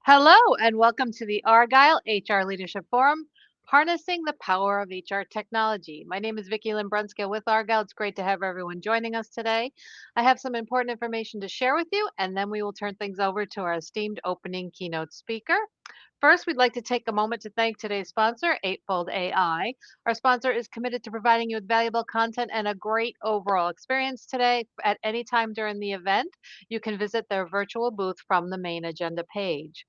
Hello, and welcome to the Argyle HR Leadership Forum, Harnessing the Power of HR Technology. My name is Vicki Limbrunska with Argyle. It's great to have everyone joining us today. I have some important information to share with you, and then we will turn things over to our esteemed opening keynote speaker. First, we'd like to take a moment to thank today's sponsor, Eightfold AI. Our sponsor is committed to providing you with valuable content and a great overall experience today. At any time during the event, you can visit their virtual booth from the main agenda page.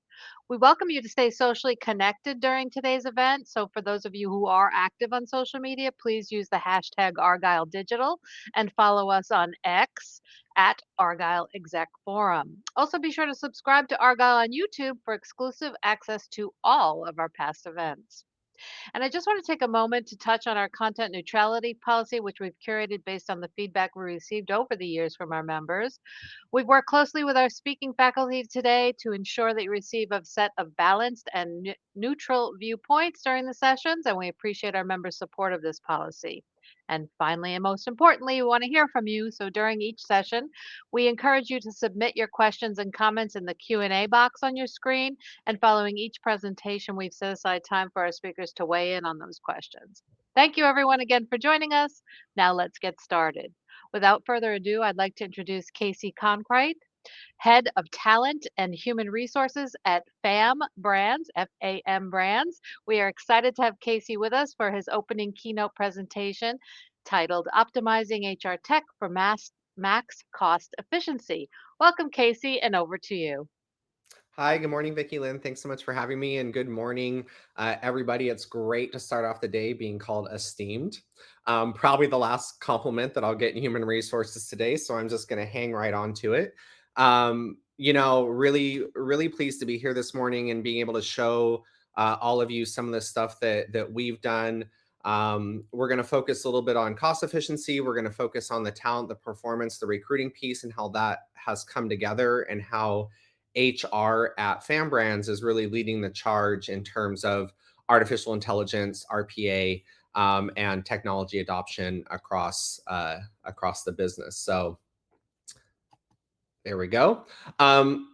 We welcome you to stay socially connected during today's event. So, for those of you who are active on social media, please use the hashtag Argyle Digital and follow us on X at Argyle Exec Forum. Also, be sure to subscribe to Argyle on YouTube for exclusive access to all of our past events. And I just want to take a moment to touch on our content neutrality policy, which we've curated based on the feedback we received over the years from our members. We've worked closely with our speaking faculty today to ensure that you receive a set of balanced and neutral viewpoints during the sessions, and we appreciate our members' support of this policy. And finally, and most importantly, we want to hear from you. So during each session, we encourage you to submit your questions and comments in the Q&A box on your screen. And following each presentation, we've set aside time for our speakers to weigh in on those questions. Thank you everyone again for joining us. Now let's get started. Without further ado, I'd like to introduce Casey Concrite, Head of Talent and Human Resources at FAM Brands, FAM Brands. We are excited to have Casey with us for his opening keynote presentation titled Optimizing HR Tech for Max Cost Efficiency. Welcome, Casey, and over to you. Hi, good morning, Vicki Lynn. Thanks so much for having me, and good morning, everybody. It's great to start off the day being called esteemed. Probably the last compliment that I'll get in human resources today, so I'm just going to hang right on to it. Really pleased to be here this morning and being able to show all of you some of the stuff that we've done. We're going to focus a little bit on cost efficiency. We're going to focus on the talent, the performance, the recruiting piece, and how that has come together, and how HR at Fan Brands is really leading the charge in terms of artificial intelligence, RPA, and technology adoption across the business. So there we go.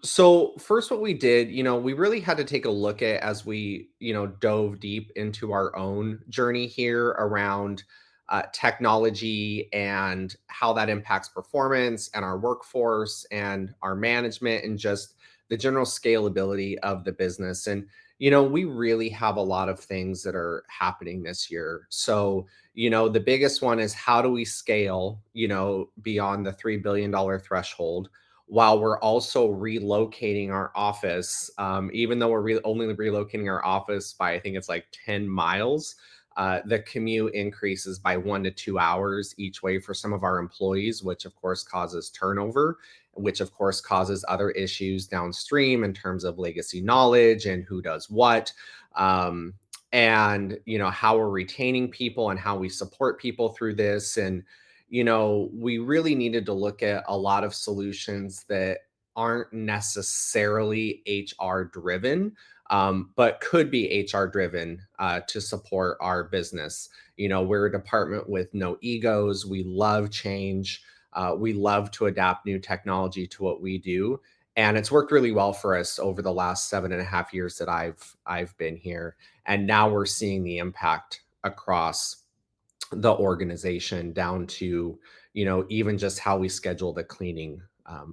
So first, what we did, we really had to take a look at, as we, dove deep into our own journey here around technology and how that impacts performance and our workforce and our management and just the general scalability of the business. And, we really have a lot of things that are happening this year. So, the biggest one is, how do we scale, beyond the $3 billion threshold, while we're also relocating our office. Even though we're only relocating our office by, I think it's like 10 miles, the commute increases by 1 to 2 hours each way for some of our employees, which of course causes turnover, which of course causes other issues downstream in terms of legacy knowledge and who does what. And how we're retaining people and how we support people through this. And we really needed to look at a lot of solutions that aren't necessarily HR driven, but could be HR driven to support our business. We're a department with no egos. We love change. We love to adapt new technology to what we do. And it's worked really well for us over the last 7.5 years that I've been here. And now we're seeing the impact across the organization, down to even just how we schedule the cleaning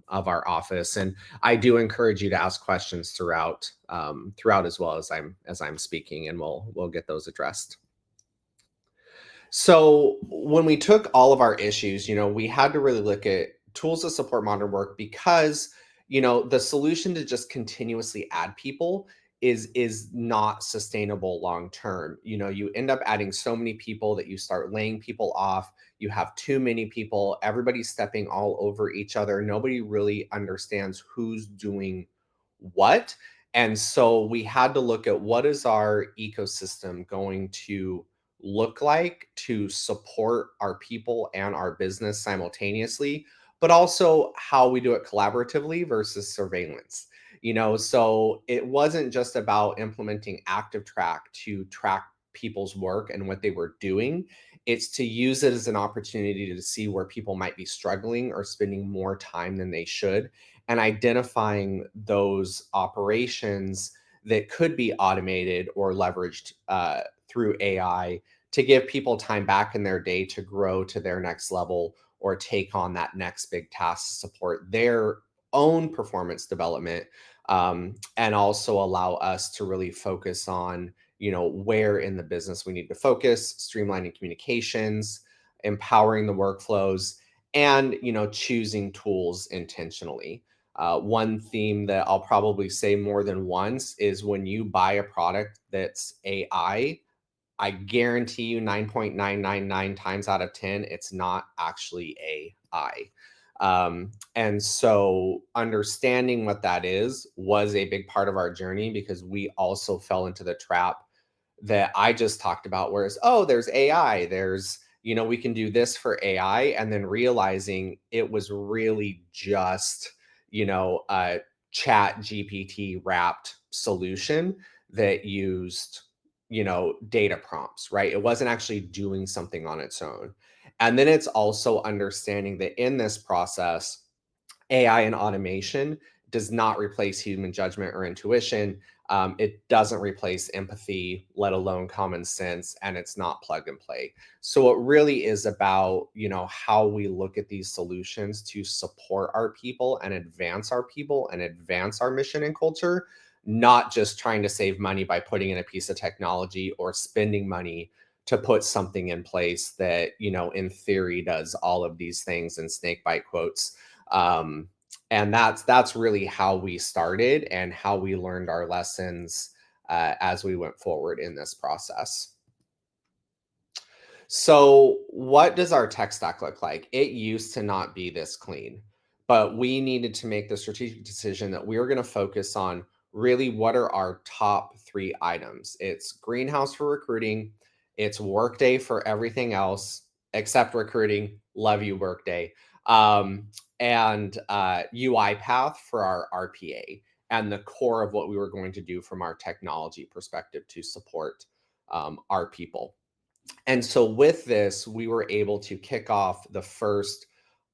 of our office. And I do encourage you to ask questions throughout as well as I'm speaking, and we'll get those addressed. So when we took all of our issues, we had to really look at tools to support modern work, because the solution to just continuously add people is not sustainable long term. You end up adding so many people that you start laying people off. You have too many people, everybody's stepping all over each other. Nobody really understands who's doing what. And so we had to look at, what is our ecosystem going to look like to support our people and our business simultaneously, but also how we do it collaboratively versus surveillance. So it wasn't just about implementing Active Track to track people's work and what they were doing. It's to use it as an opportunity to see where people might be struggling or spending more time than they should, and identifying those operations that could be automated or leveraged through AI to give people time back in their day to grow to their next level or take on that next big task to support their own performance development, and also allow us to really focus on where in the business we need to focus, streamlining communications, empowering the workflows, and choosing tools intentionally. One theme that I'll probably say more than once is when you buy a product that's I guarantee you 9.999 times out of 10, it's not actually AI. And so understanding what that is was a big part of our journey, because we also fell into the trap that I just talked about, whereas, oh, there's AI, we can do this for AI, and then realizing it was really just, a chat GPT wrapped solution that used, data prompts, right? It wasn't actually doing something on its own. And then it's also understanding that in this process, AI and automation does not replace human judgment or intuition. It doesn't replace empathy, let alone common sense, and it's not plug and play. So it really is about, how we look at these solutions to support our people and advance our mission and culture, not just trying to save money by putting in a piece of technology or spending money to put something in place that, in theory does all of these things in snake bite quotes. And that's really how we started and how we learned our lessons as we went forward in this process. So, what does our tech stack look like? It used to not be this clean, but we needed to make the strategic decision that we were going to focus on really what are our top three items. It's Greenhouse for recruiting, it's Workday for everything else except recruiting. Love you, Workday. Um, and UiPath for our RPA, and the core of what we were going to do from our technology perspective to support our people. And so with this, we were able to kick off the first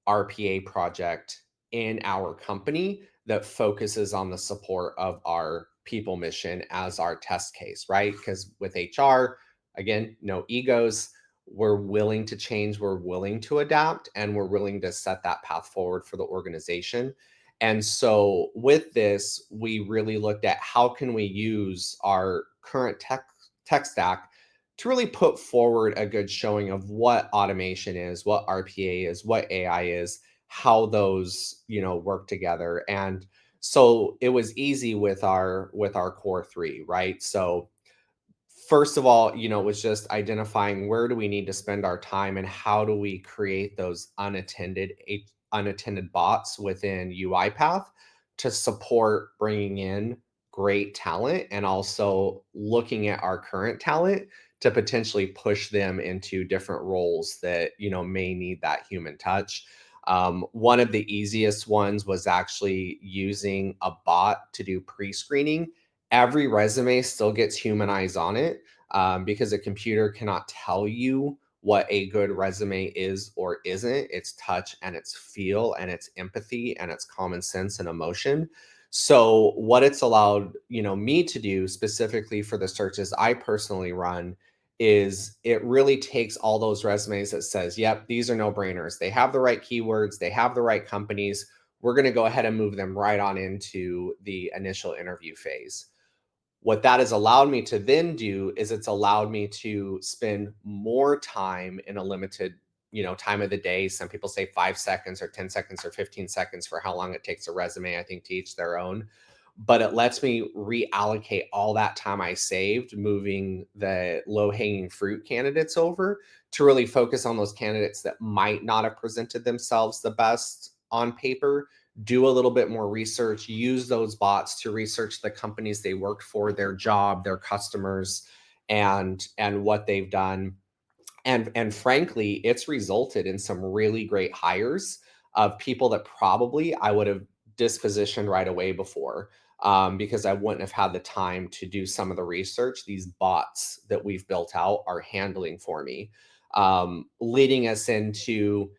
RPA project in our company that focuses on the support of our people mission as our test case, right? Because with HR, again, no egos. We're willing to change, we're willing to adapt, and we're willing to set that path forward for the organization. And so with this, we really looked at how can we use our current tech stack to really put forward a good showing of what automation is, what RPA is, what AI is, how those, work together. And so it was easy with our core three, right? So first of all, it was just identifying where do we need to spend our time and how do we create those unattended bots within UiPath to support bringing in great talent, and also looking at our current talent to potentially push them into different roles that may need that human touch. One of the easiest ones was actually using a bot to do pre-screening. Every resume still gets human eyes on it, because a computer cannot tell you what a good resume is or isn't. It's touch and it's feel and it's empathy and it's common sense and emotion. So what it's allowed, me to do specifically for the searches I personally run is it really takes all those resumes that says, yep, these are no brainers. They have the right keywords, they have the right companies. We're going to go ahead and move them right on into the initial interview phase. What that has allowed me to then do is it's allowed me to spend more time in a limited, time of the day. Some people say 5 seconds or 10 seconds or 15 seconds for how long it takes a resume. I think to each their own. But it lets me reallocate all that time I saved moving the low hanging fruit candidates over to really focus on those candidates that might not have presented themselves the best on paper. Do a little bit more research, use those bots to research the companies they worked for, their job, their customers, and what they've done. And frankly, it's resulted in some really great hires of people that probably I would have dispositioned right away before, because I wouldn't have had the time to do some of the research. These bots that we've built out are handling for me, leading us into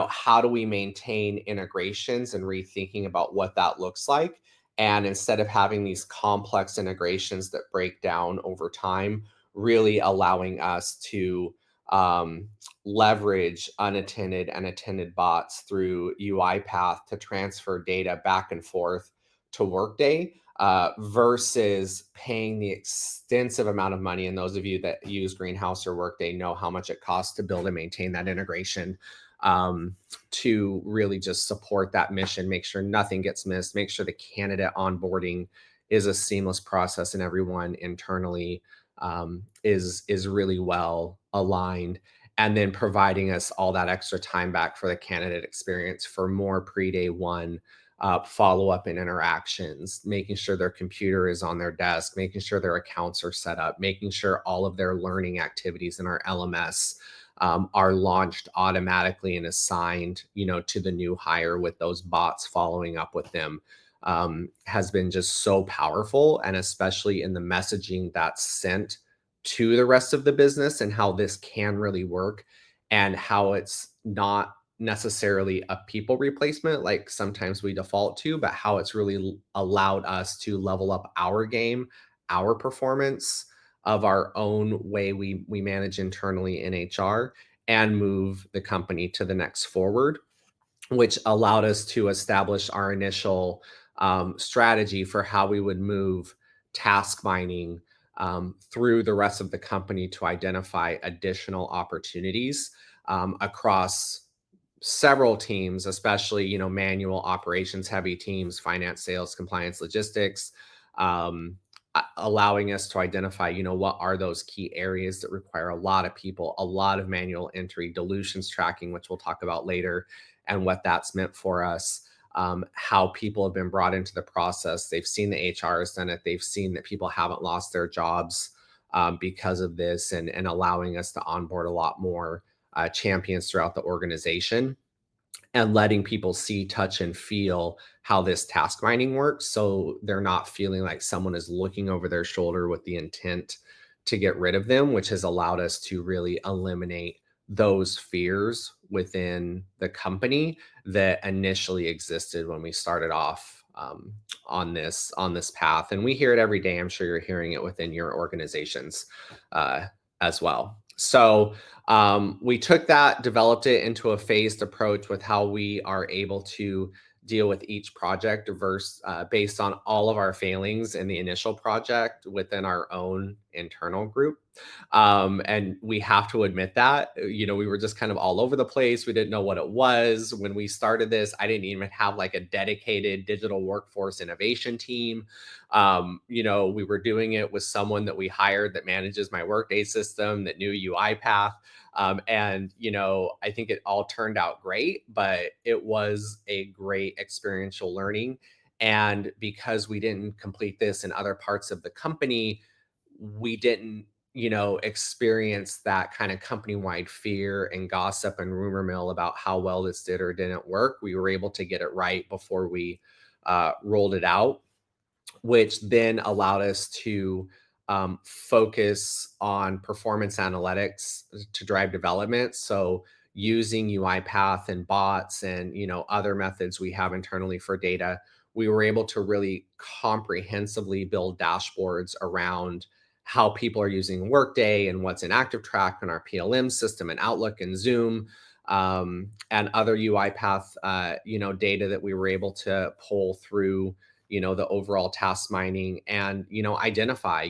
how do we maintain integrations and rethinking about what that looks like? And instead of having these complex integrations that break down over time, really allowing us to um, leverage unattended and attended bots through UiPath to transfer data back and forth to Workday versus paying the extensive amount of money. And those of you that use Greenhouse or Workday know how much it costs to build and maintain that integration, to really just support that mission, make sure nothing gets missed, make sure the candidate onboarding is a seamless process and everyone internally is really well aligned, and then providing us all that extra time back for the candidate experience for more pre-day one follow up and interactions, making sure their computer is on their desk, making sure their accounts are set up, making sure all of their learning activities in our LMS are launched automatically and assigned, to the new hire with those bots following up with them, has been just so powerful. And especially in the messaging that's sent to the rest of the business and how this can really work and how it's not necessarily a people replacement like sometimes we default to, but how it's really allowed us to level up our game, our performance of our own way we manage internally in HR and move the company to the next forward, which allowed us to establish our initial strategy for how we would move task mining through the rest of the company to identify additional opportunities across several teams, especially manual operations heavy teams, finance, sales, compliance, logistics, allowing us to identify what are those key areas that require a lot of people, a lot of manual entry, dilutions tracking, which we'll talk about later, and what that's meant for us. How people have been brought into the process. They've seen the HR has done it. They've seen that people haven't lost their jobs because of this, and allowing us to onboard a lot more champions throughout the organization and letting people see, touch, and feel how this task mining works. So they're not feeling like someone is looking over their shoulder with the intent to get rid of them, which has allowed us to really eliminate those fears within the company that initially existed when we started off on this path. And we hear it every day. I'm sure you're hearing it within your organizations as well. So we took that, developed it into a phased approach with how we are able to deal with each project based on all of our failings in the initial project within our own internal group. And we have to admit that, we were just kind of all over the place. We didn't know what it was. When we started this, I didn't even have like a dedicated digital workforce innovation team. We were doing it with someone that we hired that manages my Workday system that knew UiPath. And I think it all turned out great, but it was a great experiential learning. And because we didn't complete this in other parts of the company, we didn't experience that kind of company-wide fear and gossip and rumor mill about how well this did or didn't work. We were able to get it right before we rolled it out, which then allowed us to focus on performance analytics to drive development. So using UiPath and bots and other methods we have internally for data, we were able to really comprehensively build dashboards around how people are using Workday and what's in Active Track in our PLM system and Outlook and Zoom, and other UiPath data that we were able to pull through the overall task mining and identify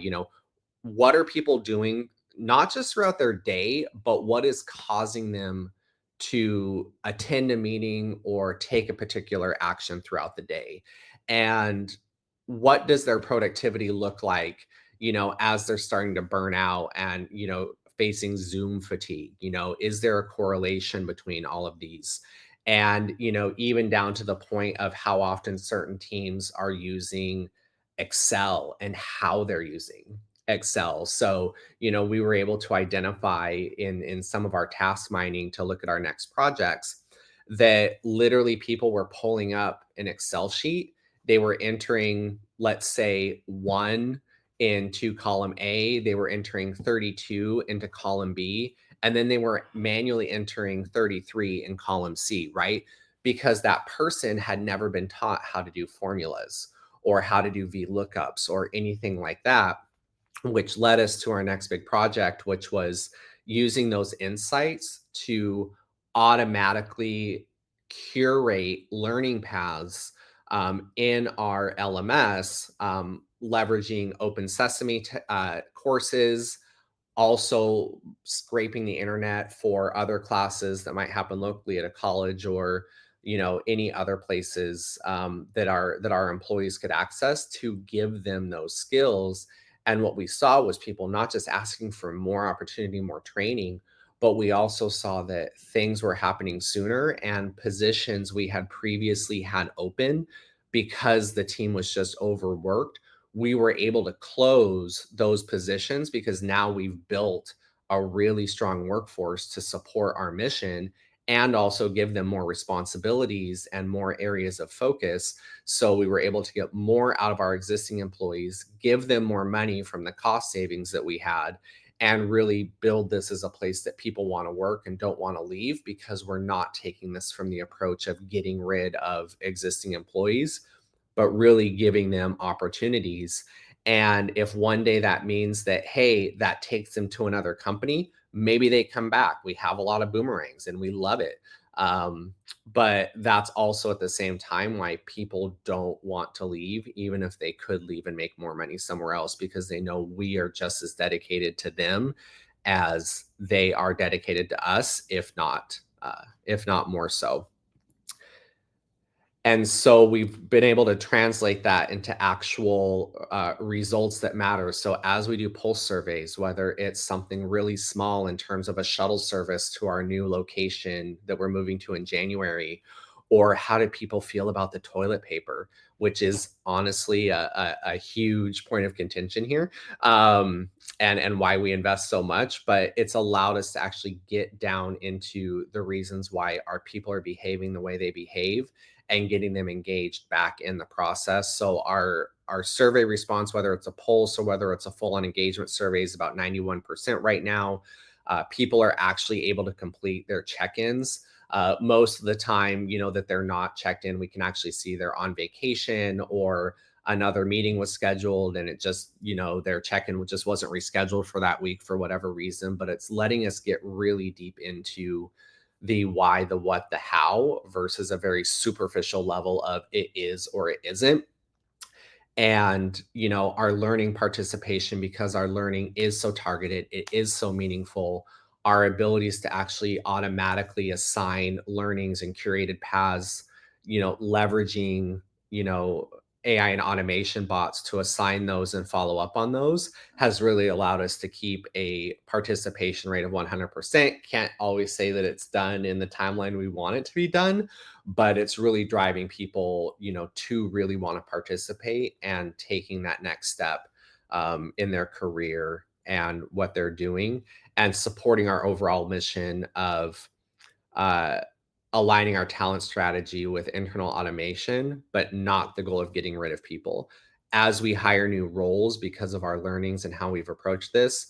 what are people doing not just throughout their day, but what is causing them to attend a meeting or take a particular action throughout the day, and what does their productivity look like as they're starting to burn out and facing Zoom fatigue. Is there a correlation between all of these? And even down to the point of how often certain teams are using Excel and how they're using Excel. So we were able to identify in some of our task mining to look at our next projects that literally people were pulling up an Excel sheet. They were entering, let's say, 1 into column A, they were entering 32 into column B, and then they were manually entering 33 in column C, right? Because that person had never been taught how to do formulas or how to do VLOOKUPs or anything like that, which led us to our next big project, which was using those insights to automatically curate learning paths in our LMS, leveraging Open Sesame courses, also scraping the internet for other classes that might happen locally at a college or any other places that our employees could access to give them those skills. And what we saw was people not just asking for more opportunity, more training, but we also saw that things were happening sooner and positions we had previously had open because the team was just overworked, we were able to close those positions because now we've built a really strong workforce to support our mission and also give them more responsibilities and more areas of focus. So we were able to get more out of our existing employees, give them more money from the cost savings that we had, and really build this as a place that people want to work and don't want to leave, because we're not taking this from the approach of getting rid of existing employees, but really giving them opportunities. And if one day that means that, hey, that takes them to another company, maybe they come back. We have a lot of boomerangs and we love it. Um, but that's also at the same time why people don't want to leave, even if they could leave and make more money somewhere else, because they know we are just as dedicated to them as they are dedicated to us, if not more so. And so we've been able to translate that into actual results that matter. So as we do pulse surveys, whether it's something really small in terms of a shuttle service to our new location that we're moving to in January, or how do people feel about the toilet paper, which is honestly a huge point of contention here, and why we invest so much. But it's allowed us to actually get down into the reasons why our people are behaving the way they behave and getting them engaged back in the process. So our survey response, whether it's a pulse or whether it's a full-on engagement survey, is about 91% right now. People are actually able to complete their check-ins. Most of the time, that they're not checked in, we can actually see they're on vacation or another meeting was scheduled and it just, their check-in just wasn't rescheduled for that week for whatever reason. But it's letting us get really deep into the why, the what, the how, versus a very superficial level of it is or it isn't. And our learning participation, because our learning is so targeted, it is so meaningful, our abilities to actually automatically assign learnings and curated paths, leveraging you know AI and automation bots to assign those and follow up on those, has really allowed us to keep a participation rate of 100%. Can't always say that it's done in the timeline we want it to be done, but it's really driving people, to really want to participate and taking that next step in their career and what they're doing, and supporting our overall mission of uh, aligning our talent strategy with internal automation, but not the goal of getting rid of people. As we hire new roles because of our learnings and how we've approached this,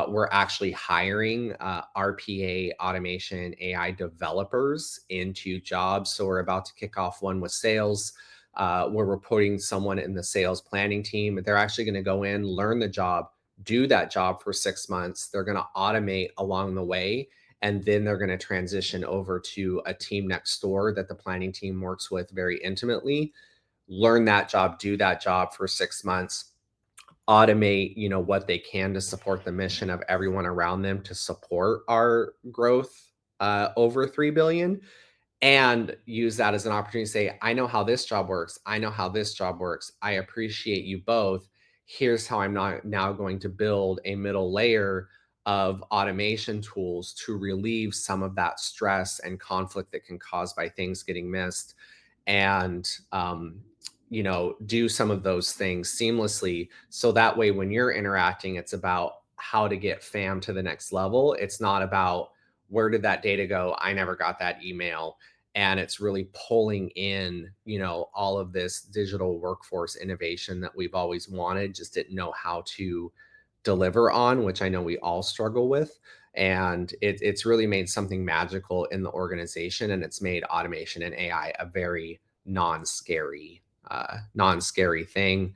we're actually hiring RPA, automation, AI developers into jobs. So we're about to kick off one with sales, where we're putting someone in the sales planning team. They're actually going to go in, learn the job, do that job for 6 months. They're going to automate along the way, and then they're going to transition over to a team next door that the planning team works with very intimately, learn that job, do that job for 6 months, automate what they can to support the mission of everyone around them to support our growth over 3 billion, and use that as an opportunity to say, I know how this job works. I know how this job works. I appreciate you both. Here's how I'm not now going to build a middle layer of automation tools to relieve some of that stress and conflict that can cause by things getting missed, and do some of those things seamlessly. So that way, when you're interacting, it's about how to get fam to the next level. It's not about where did that data go? I never got that email. And it's really pulling in, all of this digital workforce innovation that we've always wanted, just didn't know how to deliver on, which I know we all struggle with. And it's really made something magical in the organization, and it's made automation and AI a very non-scary thing,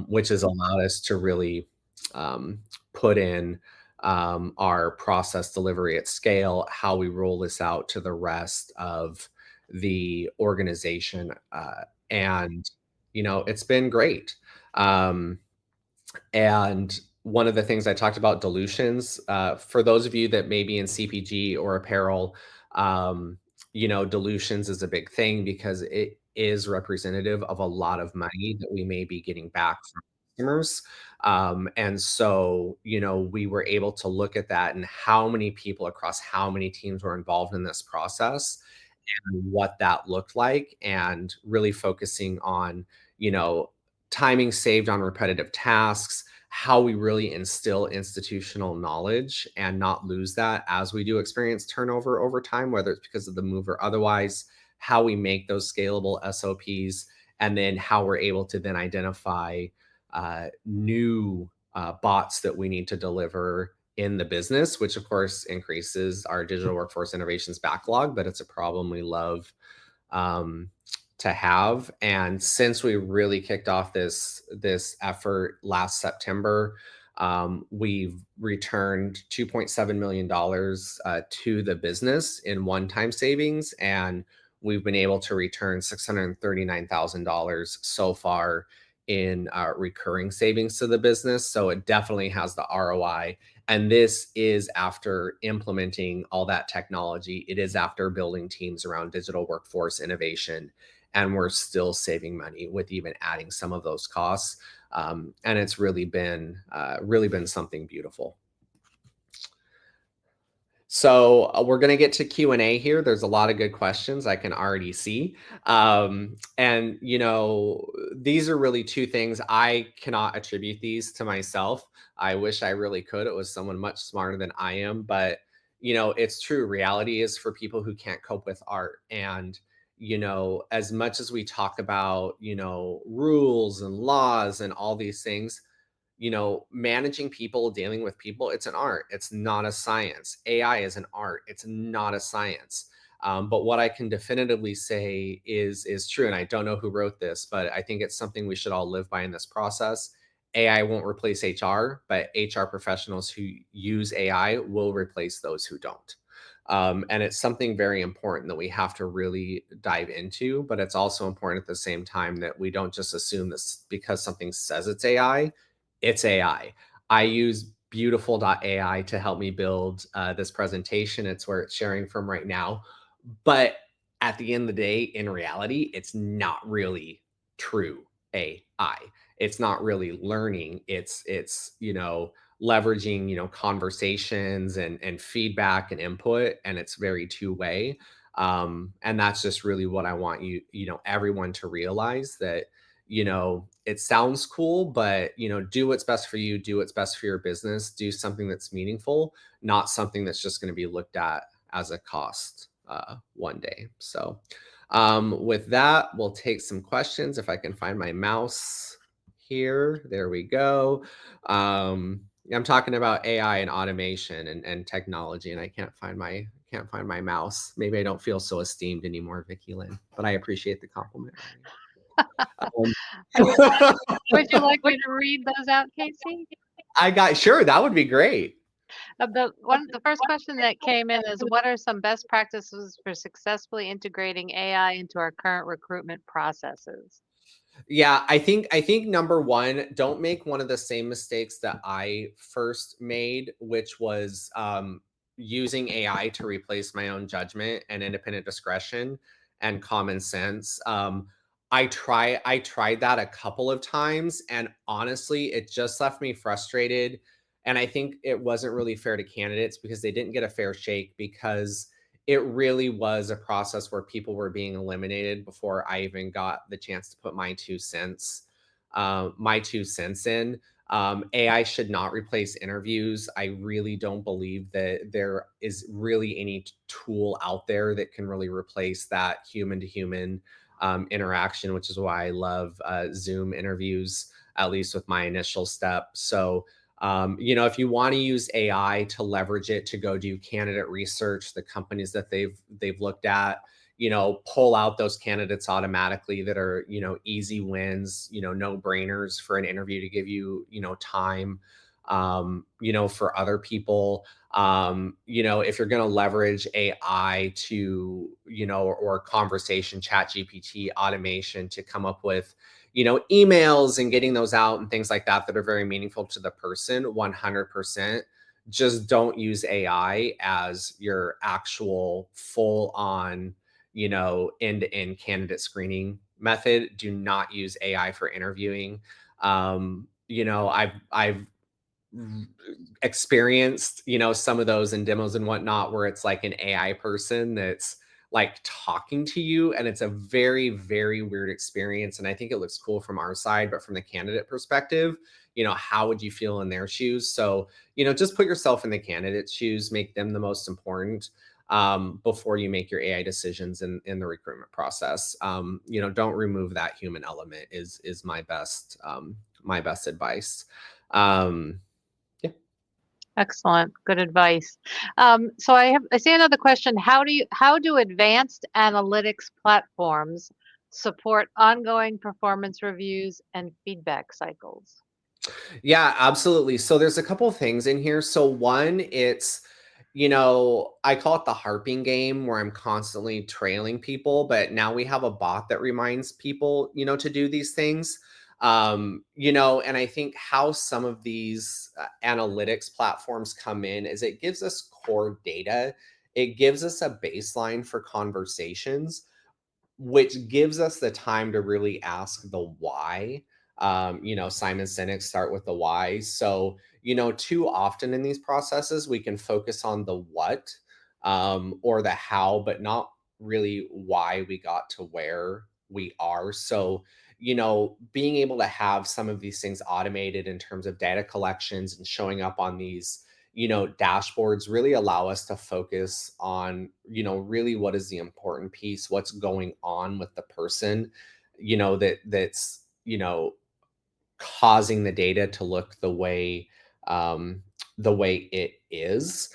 which has allowed us to really um, put in our process delivery at scale, how we roll this out to the rest of the organization. And, it's been great. Um, and one of the things I talked about dilutions, for those of you that may be in CPG or apparel, dilutions is a big thing because it is representative of a lot of money that we may be getting back from customers. And so, we were able to look at that and how many people across how many teams were involved in this process and what that looked like, and really focusing on, you know, timing saved on repetitive tasks, how we really instill institutional knowledge and not lose that as we do experience turnover over time, whether it's because of the move or otherwise, how we make those scalable SOPs, and then how we're able to then identify new bots that we need to deliver in the business, which of course increases our digital workforce innovations backlog, but it's a problem we love um, to have. And since we really kicked off this effort last September, we've returned $2.7 million to the business in one-time savings, and we've been able to return $639,000 so far in recurring savings to the business. So it definitely has the ROI. And this is after implementing all that technology. It is after building teams around digital workforce innovation. And we're still saving money with even adding some of those costs. And it's really been something beautiful. So we're going to get to Q&A here. There's a lot of good questions I can already see. And, these are really two things. I cannot attribute these to myself. I wish I really could. It was someone much smarter than I am. But, it's true. Reality is for people who can't cope with art. And, as much as we talk about, rules and laws and all these things, managing people, dealing with people, it's an art. It's not a science. AI is an art. It's not a science. But what I can definitively say is true, and I don't know who wrote this, but I think it's something we should all live by in this process. AI won't replace HR, but HR professionals who use AI will replace those who don't. And it's something very important that we have to really dive into, but it's also important at the same time that we don't just assume this because something says it's AI, it's AI. I use beautiful.ai to help me build this presentation. It's where it's sharing from right now. But at the end of the day, in reality, it's not really true AI. It's not really learning. It's leveraging conversations and feedback and input, and it's very two-way. And that's just really what I want everyone to realize, that it sounds cool, but do what's best for you, do what's best for your business, do something that's meaningful, not something that's just going to be looked at as a cost one day. So with that, we'll take some questions. If I can find my mouse here, there we go. I'm talking about AI and automation and technology, and I can't find my mouse. Maybe I don't feel so esteemed anymore, Vicky Lynn, but I appreciate the compliment. Um, Would you like me to read those out, Casey? Sure, that would be great. The first question that came in is, what are some best practices for successfully integrating AI into our current recruitment processes? Yeah, I think number one, don't make one of the same mistakes that I first made, which was using AI to replace my own judgment and independent discretion and common sense. I tried that a couple of times, and honestly, it just left me frustrated. And I think it wasn't really fair to candidates because they didn't get a fair shake, because it really was a process where people were being eliminated before I even got the chance to put my 2 cents in. AI should not replace interviews. I really don't believe that there is really any tool out there that can really replace that human to human interaction, which is why I love Zoom interviews, at least with my initial step. So If you want to use AI to leverage it to go do candidate research, the companies that they've looked at, pull out those candidates automatically that are, easy wins, no brainers for an interview to give you, time, for other people. If you're going to leverage AI to, or conversation, chat GPT automation to come up with, emails and getting those out and things like that that are very meaningful to the person, 100%. Just don't use AI as your actual full on, end to end candidate screening method. Do not use AI for interviewing. I've experienced, some of those in demos and whatnot where it's like an AI person that's like talking to you, and it's a very, very weird experience. And I think it looks cool from our side, but from the candidate perspective, how would you feel in their shoes? So, just put yourself in the candidate's shoes, make them the most important before you make your AI decisions in the recruitment process. Don't remove that human element is my best advice. Um, yeah. Excellent. Good advice. So I see another question. How do advanced analytics platforms support ongoing performance reviews and feedback cycles? Yeah, absolutely. So there's a couple of things in here. So one, it's, I call it the harping game where I'm constantly trailing people, but now we have a bot that reminds people, to do these things. And I think how some of these analytics platforms come in is it gives us core data. It gives us a baseline for conversations, which gives us the time to really ask the why. Simon Sinek start with the why. So, too often in these processes, we can focus on the what or the how, but not really why we got to where we are. So, being able to have some of these things automated in terms of data collections and showing up on these dashboards really allow us to focus on, really what is the important piece, what's going on with the person, that's, causing the data to look the way it is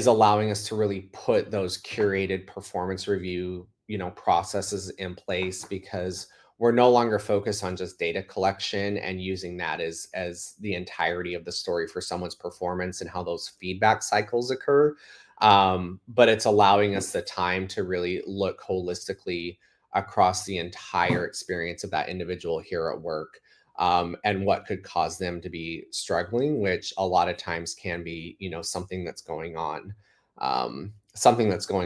allowing us to really put those curated performance review, processes in place because we're no longer focused on just data collection and using that as the entirety of the story for someone's performance and how those feedback cycles occur. But it's allowing us the time to really look holistically across the entire experience of that individual here at work, and what could cause them to be struggling, which a lot of times can be, something that's going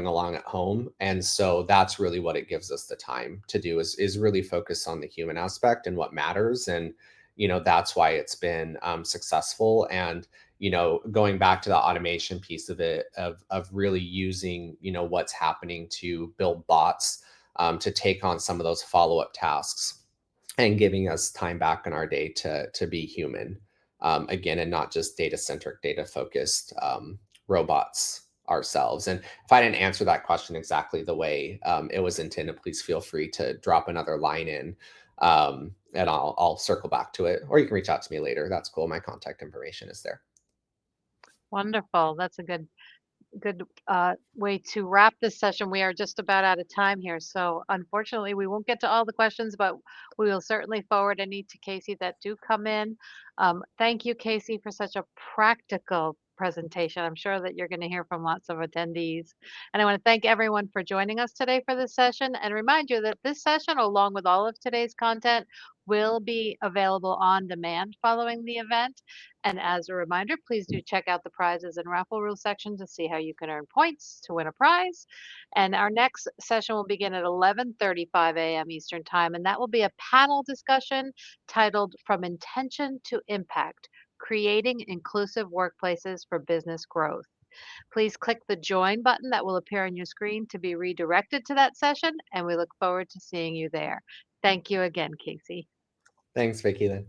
along at home. And so that's really what it gives us the time to do is really focus on the human aspect and what matters. And, that's why it's been successful. And, going back to the automation piece of it, of really using, what's happening to build bots to take on some of those follow-up tasks and giving us time back in our day to be human again, and not just data centric, data focused robots ourselves. And if I didn't answer that question exactly the way it was intended, please feel free to drop another line in, and I'll circle back to it, or you can reach out to me later. That's cool. My contact information is there. Wonderful. That's a good way to wrap this session. We are just about out of time here. So unfortunately, we won't get to all the questions, but we will certainly forward any to Casey that do come in. Thank you, Casey, for such a practical presentation. I'm sure that you're going to hear from lots of attendees. And I want to thank everyone for joining us today for this session and remind you that this session, along with all of today's content, will be available on demand following the event. And as a reminder, please do check out the prizes and raffle rules section to see how you can earn points to win a prize. And our next session will begin at 11:35 a.m. Eastern Time, and that will be a panel discussion titled From Intention to Impact: Creating Inclusive Workplaces for Business Growth. Please click the join button that will appear on your screen to be redirected to that session, and we look forward to seeing you there. Thank you again, Casey. Thanks, Vicky. Then.